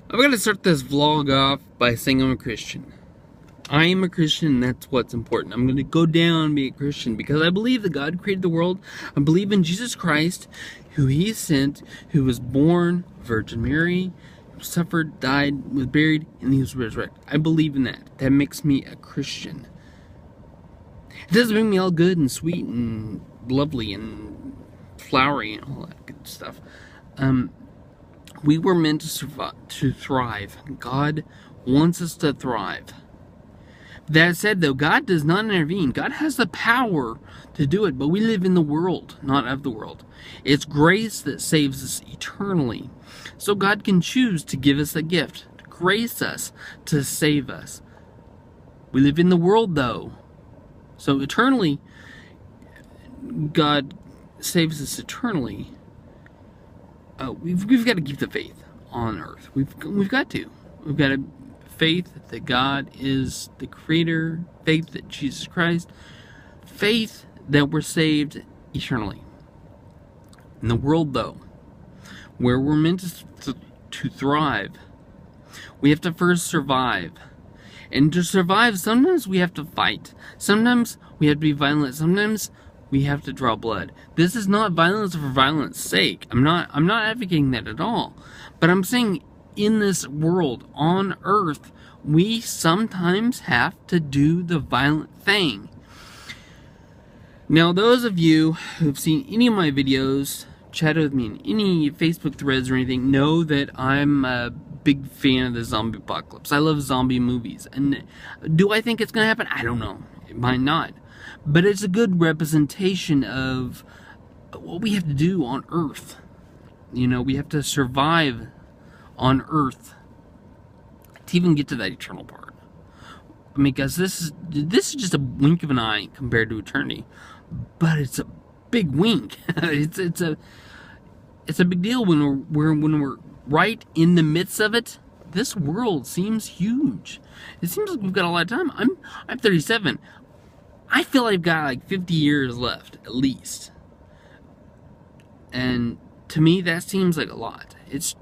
I'm going to start this vlog off by saying I'm a Christian. I am a Christian, and that's what's important. I'm going to go down and be a Christian because I believe that God created the world. I believe in Jesus Christ, who He sent, who was born, Virgin Mary, suffered, died, was buried, and He was resurrected. I believe in that. That makes me a Christian. It doesn't make me all good and sweet and lovely and flowery and all that good stuff. We were meant to survive, to thrive. God wants us to thrive. That said, though, God does not intervene. God has the power to do it, but we live in the world, not of the world. It's grace that saves us eternally. So God can choose to give us a gift, to grace us, to save us. We live in the world, though. So eternally, God saves us eternally. We've got to keep the faith on earth. We've got to. We've got to faith that God is the creator, faith that Jesus Christ, faith that we're saved eternally. In the world, though, where we're meant to thrive, we have to first survive. And to survive, sometimes we have to fight. Sometimes we have to be violent. Sometimes we have to draw blood. This is not violence for violence sake. I'm not advocating that at all. But I'm saying in this world, on earth, we sometimes have to do the violent thing. Now, those of you who've seen any of my videos, chatted with me in any Facebook threads or anything, know that I'm a big fan of the zombie apocalypse. I love zombie movies. And do I think it's going to happen? I don't know. It might not. But it's a good representation of what we have to do on Earth. You know, we have to survive on Earth to even get to that eternal part. I mean, guys, this is just a wink of an eye compared to eternity, but it's a big wink. it's a big deal when we're right in the midst of it. This world seems huge. It seems like we've got a lot of time. I'm 37. I feel I've got like 50 years left, at least. And to me, that seems like a lot. It's,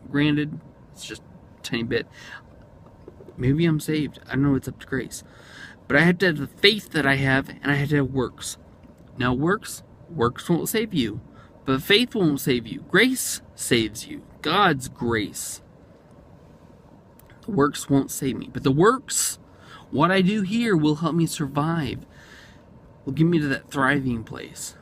granted, it's just a tiny bit. Maybe I'm saved. I don't know, it's up to grace. But I have to have the faith that I have, and I have to have works. Now, works won't save you. But faith won't save you. Grace saves you. God's grace. The works won't save me. But the works, what I do here, will help me survive. Will get me to that thriving place.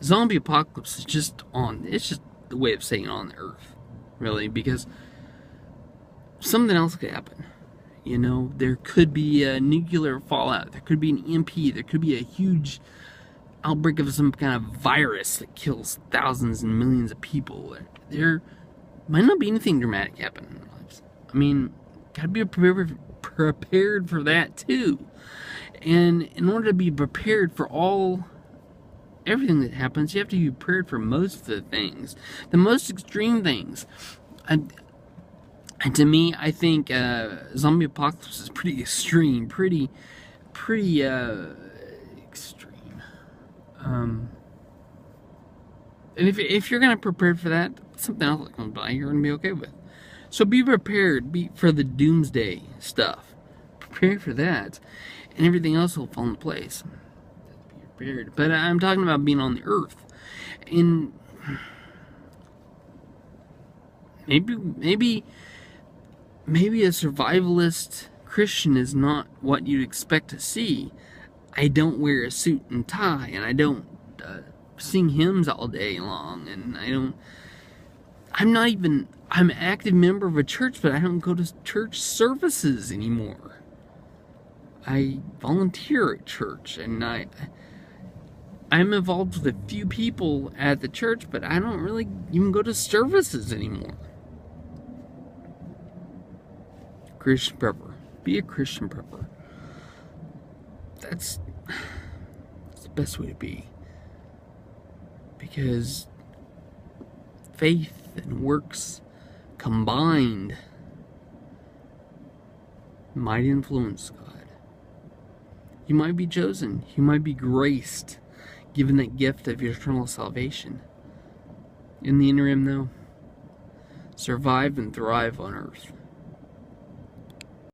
Zombie apocalypse is just on. It's just the way of saying on the earth, really, because something else could happen. You know, there could be a nuclear fallout. There could be an EMP. There could be a huge outbreak of some kind of virus that kills thousands and millions of people. There might not be anything dramatic happen in our lives. I mean, gotta be prepared for that too. And in order to be prepared for everything that happens, you have to be prepared for most of the things, the most extreme things. And to me, I think zombie apocalypse is pretty extreme, pretty extreme. And if you're gonna prepare for that, something else that comes by, you're gonna be okay with. So be prepared. For the doomsday stuff. Prepare for that, and everything else will fall into place. Be prepared. But I'm talking about being on the earth, and maybe a survivalist Christian is not what you'd expect to see. I don't wear a suit and tie, and I don't sing hymns all day long, and I'm an active member of a church, but I don't go to church services anymore. I volunteer at church, and I'm involved with a few people at the church, but I don't really even go to services anymore. Christian prepper. Be a Christian prepper. That's the best way to be. Because faith and works combined might influence God. You might be chosen. You might be graced, given that gift of eternal salvation. In the interim, though, survive and thrive on earth.